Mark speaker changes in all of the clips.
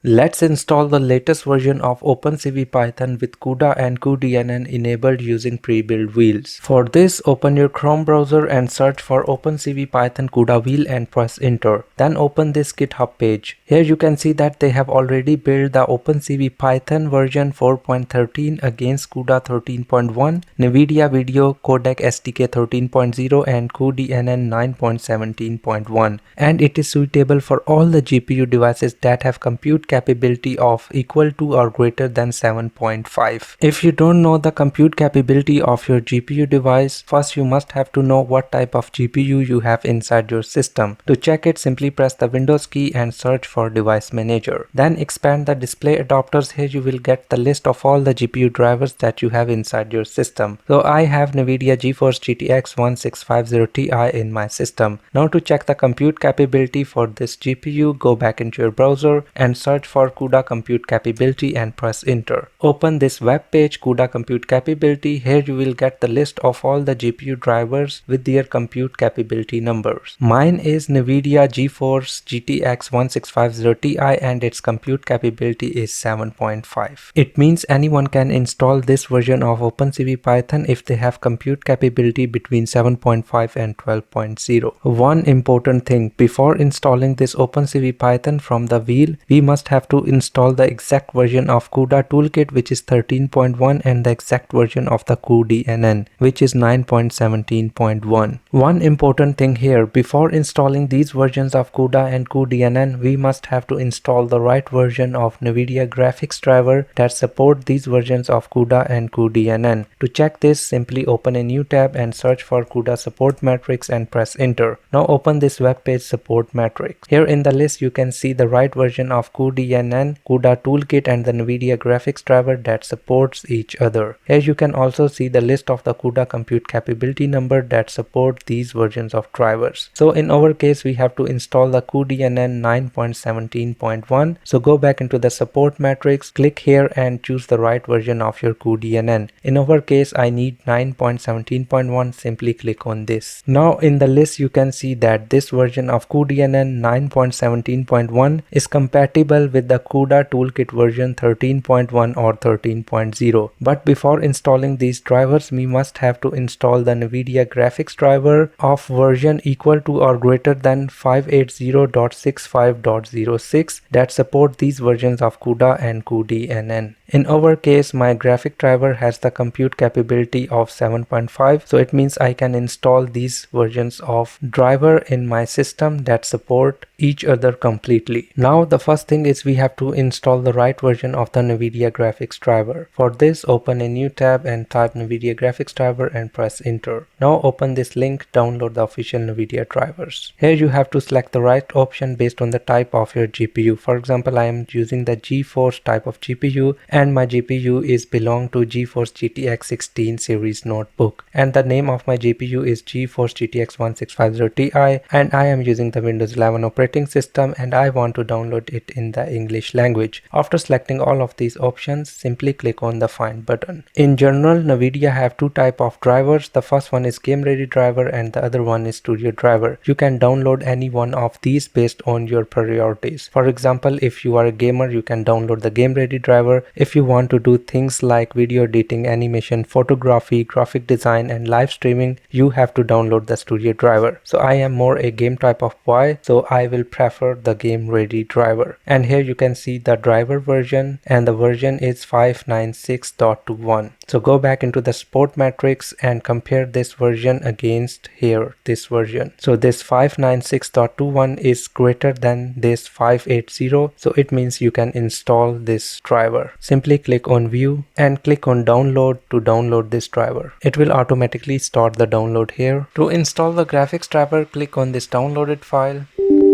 Speaker 1: Let's install the latest version of OpenCV-Python with CUDA and cuDNN enabled using pre-built wheels. For this, open your Chrome browser and search for OpenCV-Python CUDA wheel and press enter. Then open this GitHub page. Here you can see that they have already built the OpenCV-Python version 4.13 against CUDA 13.1, NVIDIA Video Codec SDK 13.0 and cuDNN 9.17.1, and it is suitable for all the GPU devices that have compute capability of equal to or greater than 7.5. If you don't know the compute capability of your GPU device, first you must have to know what type of GPU you have inside your system. To check it, simply press the Windows key and search for Device Manager. Then expand the display adapters. Here you will get the list of all the GPU drivers that you have inside your system. So I have NVIDIA GeForce GTX 1650 Ti in my system. Now to check the compute capability for this GPU, go back into your browser and search for CUDA compute capability and press enter. Open this web page, CUDA compute capability. Here you will get the list of all the GPU drivers with their compute capability numbers. Mine is NVIDIA GeForce GTX 1650 Ti and its compute capability is 7.5. It means anyone can install this version of OpenCV-Python if they have compute capability between 7.5 and 12.0. One important thing, before installing this OpenCV-Python from the wheel, we must have to install the exact version of CUDA Toolkit, which is 13.1, and the exact version of the cuDNN, which is 9.17.1. One important thing here, before installing these versions of CUDA and cuDNN, we must have to install the right version of NVIDIA graphics driver that support these versions of CUDA and cuDNN. To check this, simply open a new tab and search for CUDA support matrix and press enter. Now open this web page support matrix. Here in the list you can see the right version of cuDNN, CUDA Toolkit and the NVIDIA graphics driver that supports each other. Here you can also see the list of the CUDA compute capability number that support these versions of drivers. So in our case we have to install the cuDNN 9.17.1. So go back into the support matrix, click here and choose the right version of your cuDNN. In our case I need 9.17.1, simply click on this. Now in the list you can see that this version of cuDNN 9.17.1 is compatible with the CUDA Toolkit version 13.1 or 13.0. But before installing these drivers, we must have to install the NVIDIA graphics driver of version equal to or greater than 580.65.06 that support these versions of CUDA and cuDNN. In our case, my graphic driver has the compute capability of 7.5, so it means I can install these versions of driver in my system that support each other completely. Now the first thing is we have to install the right version of the NVIDIA graphics driver. For this, open a new tab and type NVIDIA graphics driver and press enter. Now open this link, download the official NVIDIA drivers. Here you have to select the right option based on the type of your GPU. For example, I am using the GeForce type of GPU and my GPU is belong to GeForce GTX 16 series notebook, and the name of my GPU is GeForce GTX 1650 Ti, and I am using the Windows 11 operating system and I want to download it in the English language. After selecting all of these options, simply click on the find button. In general, NVIDIA have two type of drivers. The first one is game ready driver and the other one is studio driver. You can download any one of these based on your priorities. For example, if you are a gamer, you can download the game ready driver. If you want to do things like video editing, animation, photography, graphic design and live streaming, you have to download the studio driver. So I am more a game type of boy, so I will prefer the game ready driver. And here you can see the driver version, and the version is 596.21. So go back into the support matrix and compare this version against here this version. So this 596.21 is greater than this 580, so it means you can install this driver. Simply click on view and click on download to download this driver. It will automatically start the download here. To install the graphics driver, click on this downloaded file.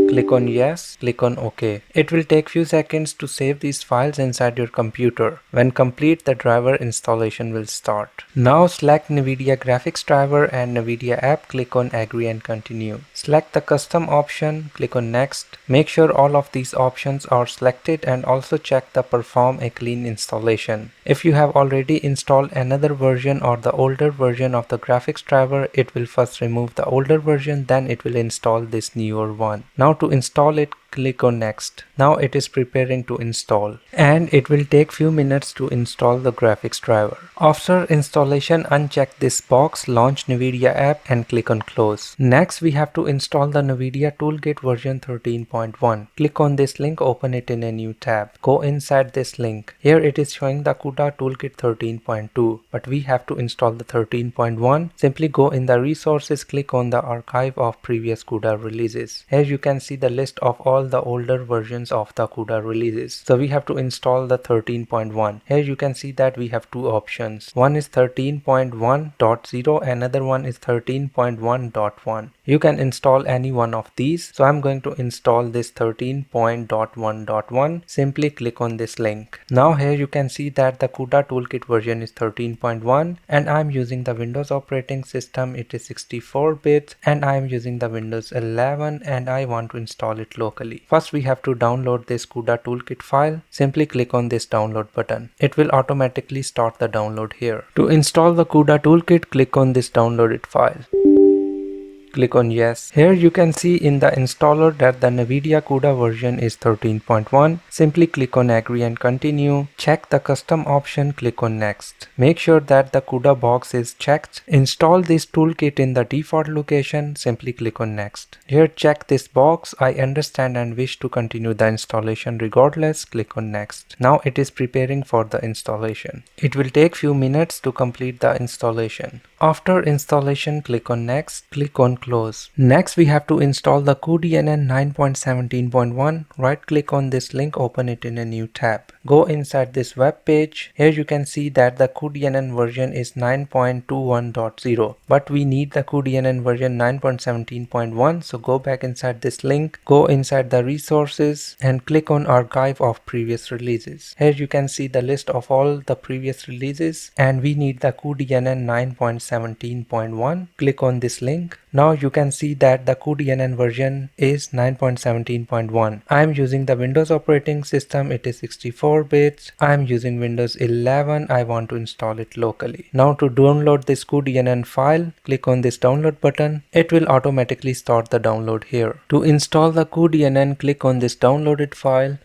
Speaker 1: Click on yes, click on OK. It will take few seconds to save these files inside your computer. When complete, the driver installation will start. Now select NVIDIA graphics driver and NVIDIA app, click on agree and continue. Select the custom option, click on next. Make sure all of these options are selected and also check the perform a clean installation. If you have already installed another version or the older version of the graphics driver, it will first remove the older version, then it will install this newer one. Now to install it, Click on next. Now it is preparing to install and it will take few minutes to install the graphics driver. After installation, uncheck this box, launch NVIDIA app and click on close. Next we have to install the NVIDIA Toolkit version 13.1. Click on this link, open it in a new tab. Go inside this link. Here it is showing the CUDA Toolkit 13.2, but we have to install the 13.1. Simply go in the resources, click on the archive of previous CUDA releases. Here you can see the list of all the older versions of the CUDA releases. So we have to install the 13.1. Here you can see that we have two options. One is 13.1.0, another one is 13.1.1. You can install any one of these. So I'm going to install this 13.1.1. Simply click on this link. Now here you can see that the CUDA Toolkit version is 13.1 and I'm using the Windows operating system. It is 64 bits and I'm using the Windows 11 and I want to install it locally. First we have to download this CUDA Toolkit file. Simply click on this download button. It will automatically start the download here. To install the CUDA Toolkit, click on this downloaded file. Click on yes. Here you can see in the installer that the NVIDIA CUDA version is 13.1. Simply click on agree and continue. Check the custom option, click on next. Make sure that the CUDA box is checked. Install this toolkit in the default location. Simply click on next. Here check this box. I understand and wish to continue the installation regardless. Click on next. Now it is preparing for the installation. It will take few minutes to complete the installation. After installation, click on next. Click on close. Next we have to install the cuDNN 9.17.1. Right click on this link, open it in a new tab. Go inside this web page. Here you can see that the cuDNN version is 9.21.0, but we need the cuDNN version 9.17.1. So go back inside this link, go inside the resources and click on archive of previous releases. Here you can see the list of all the previous releases and we need the cuDNN 9.17.1. Click on this link. Now you can see that the cuDNN version is 9.17.1. I am using the Windows operating system. It is 64 bits. I am using Windows 11. I want to install it locally. Now to download this cuDNN file, click on this download button. It will automatically start the download here. To install the cuDNN, click on this downloaded file.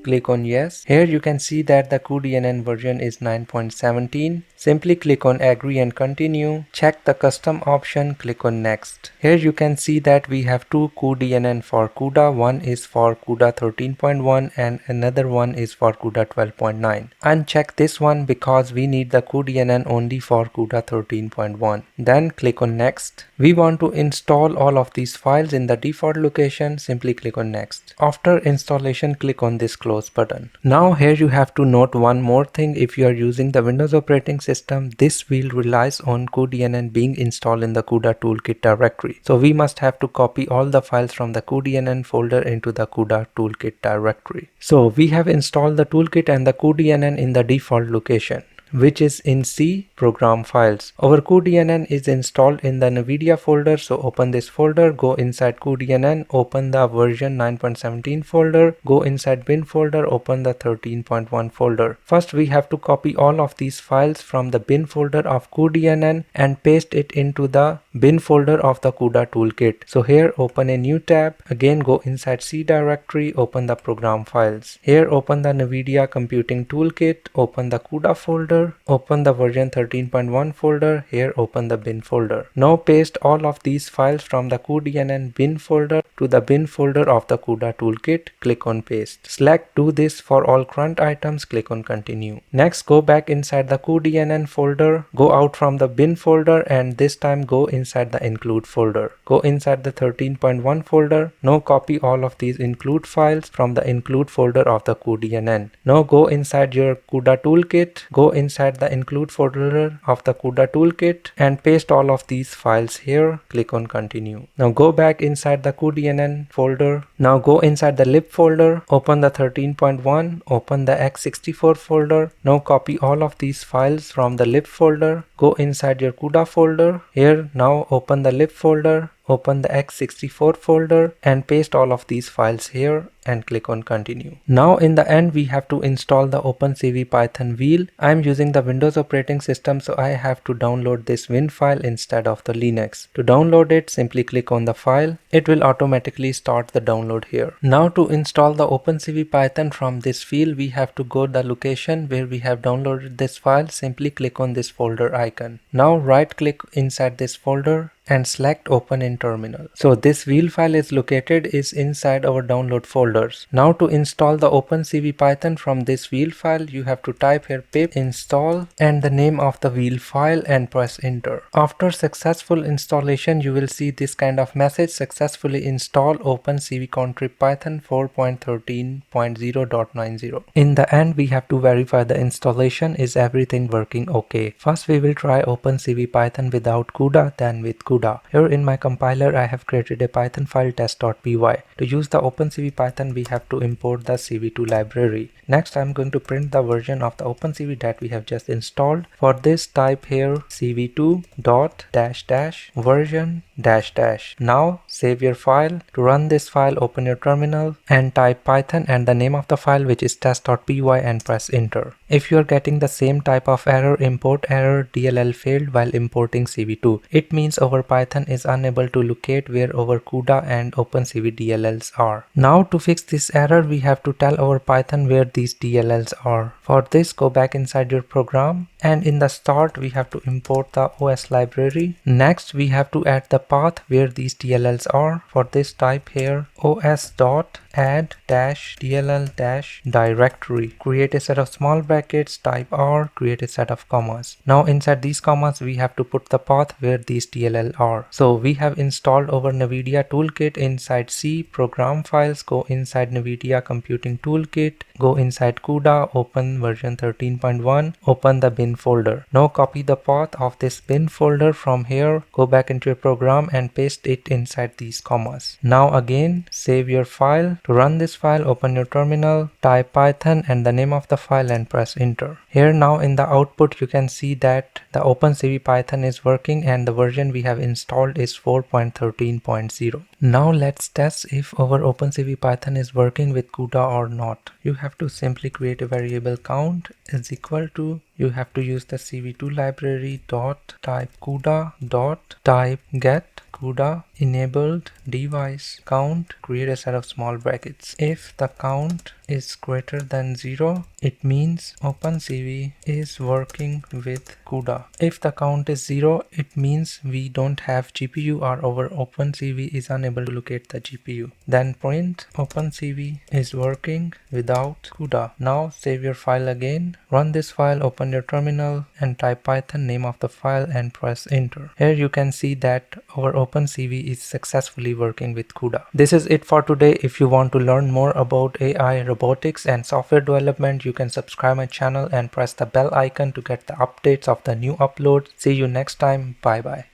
Speaker 1: Click on yes. Here you can see that the cuDNN version is 9.17. Simply click on agree and continue. Check the custom option, click on next. Here you can see that we have two cuDNN for CUDA. One is for CUDA 13.1 and another one is for CUDA 12.9. Uncheck this one because we need the cuDNN only for CUDA 13.1. Then click on next. We want to install all of these files in the default location. Simply click on next. After installation, click on this close button. Now here you have to note one more thing. If you are using the Windows operating system, this wheel relies on cuDNN being installed in the CUDA Toolkit directory. So we must have to copy all the files from the cuDNN folder into the CUDA Toolkit directory. So we have installed the toolkit and the cuDNN in the default location, which is in C program files. Our cuDNN is installed in the NVIDIA folder. So open this folder, go inside cuDNN, open the version 9.17 folder, go inside bin folder, open the 13.1 folder. First we have to copy all of these files from the bin folder of cuDNN and paste it into the bin folder of the CUDA Toolkit. So here open a new tab, again go inside C directory, open the program files. Here open the NVIDIA Computing Toolkit, open the CUDA folder, open the version 13.1 folder, here open the bin folder. Now paste all of these files from the cuDNN bin folder to the bin folder of the CUDA Toolkit, click on paste. Select do this for all current items, click on continue. Next go back inside the cuDNN folder, go out from the bin folder and this time go inside the include folder. Go inside the 13.1 folder. Now copy all of these include files from the include folder of the cuDNN. Now go inside your CUDA Toolkit, go inside the include folder of the CUDA Toolkit and paste all of these files here, click on continue. Now go back inside the cuDNN folder. Now go inside the lib folder, open the 13.1, open the x64 folder. Now copy all of these files from the lib folder, go inside your CUDA folder. Here now open the lib folder, open the x64 folder and paste all of these files here and click on continue. Now in the end we have to install the OpenCV-Python wheel. I am using the Windows operating system, so I have to download this Win file instead of the Linux. To download it, simply click on the file. It will automatically start the download here. Now to install the OpenCV-Python from this field, we have to go to the location where we have downloaded this file. Simply click on this folder icon. Now right click inside this folder and select open in terminal. So this wheel file is located inside our download folders. Now to install the OpenCV-Python from this wheel file, you have to type here pip install and the name of the wheel file and press enter. After successful installation, you will see this kind of message: successfully install OpenCV-Python 4.13.0.90. In the end, we have to verify the installation is everything working okay. First we will try OpenCV-Python without CUDA, then with CUDA. Here in my compiler I have created a Python file test.py. To use the OpenCV-Python we have to import the CV2 library. Next I am going to print the version of the OpenCV that we have just installed. For this type here cv2 dot dash dash version dash dash. Now save your file. To run this file, open your terminal and type Python and the name of the file, which is test.py, and press enter. If you are getting the same type of error, import error, DLL failed while importing CV2, it means our Python is unable to locate where our CUDA and OpenCV DLLs are. Now to fix this error, we have to tell our Python where these DLLs are. For this, go back inside your program and in the start we have to import the OS library. Next we have to add the path where these DLLs are. For this, type here os.add-dll-directory. Create a set of small brackets, type R, create a set of commas. Now inside these commas we have to put the path where these DLL are. So we have installed our NVIDIA Toolkit inside C, program files, go inside NVIDIA Computing Toolkit, go inside CUDA, open version 13.1, open the bin folder. Now copy the path of this bin folder from here, go back into your program and paste it inside these commas. Now again save your file. To run this file, open your terminal, type Python and the name of the file and press enter. Here now in the output you can see that the OpenCV-Python is working and the version we have installed is 4.13.0. Now let's test if our OpenCV-Python is working with CUDA or not. You have to simply create a variable count is equal to, you have to use the CV2 library dot type CUDA dot type get CUDA enabled device count, create a set of small brackets. If the count is greater than 0, it means OpenCV is working with CUDA. If the count is 0, it means we don't have GPU or our OpenCV is unable to locate the GPU. Then print OpenCV is working without CUDA. Now save your file again, run this file, open your terminal and type Python, name of the file and press enter. Here you can see that our OpenCV is successfully working with CUDA. This is it for today. If you want to learn more about AI, robotics and software development, you can subscribe my channel and press the bell icon to get the updates of the new uploads. See you next time. Bye bye.